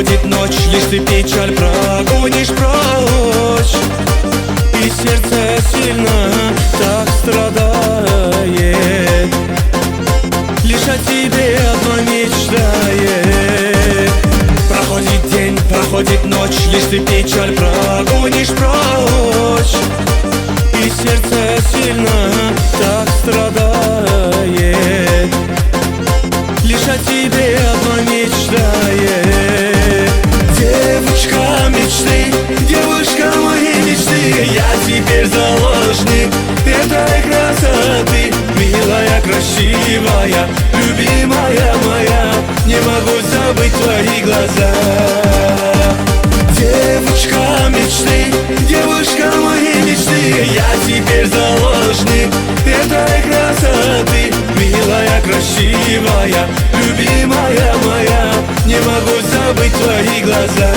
проходит ночь, лишь ты печаль прогонишь прочь. И сердце сильно так страдает, лишь о тебе одно мечтает. Проходит день, проходит ночь, лишь ты печаль прогонишь прочь. И сердце сильно так страдает, лишь о тебе одно мечтает. Девушка мечты, девушка моей мечты, я теперь заложник этой красоты. Милая, красивая, любимая моя, не могу забыть твои глаза. Девушка мечты, девушка моей мечты, я теперь заложник этой красоты. Милая, красивая, любимая моя, не могу забыть твои глаза.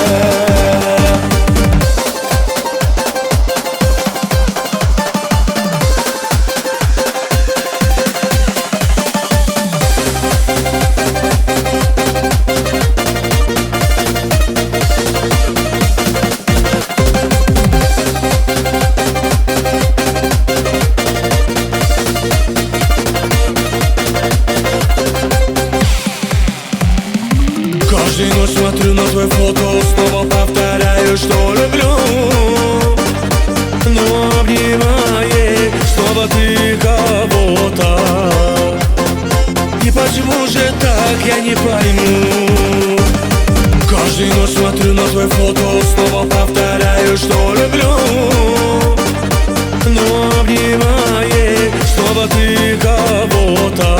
Каждую ночь смотрю на твое фото, снова повторяю, что люблю. Но обнимает снова ты кого-то. И почему же так, я не пойму. Каждую ночь смотрю на твое фото, снова повторяю, что люблю. Но обнимает снова ты кого-то.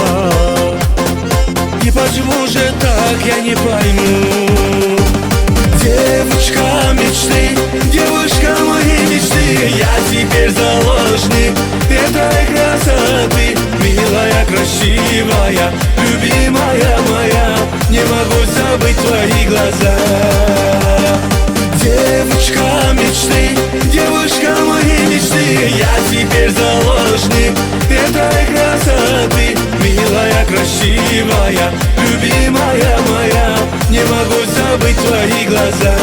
И почему же так, я не пойму. Девушка мечты, девушка моей мечты, я теперь заложник этой красоты. Милая, красивая, любимая моя, не могу забыть твои глаза. Девушка мечты, девушка моей мечты, я теперь заложник этой красоты. Милая, красивая, любимая моя, не могу забыть твои глаза.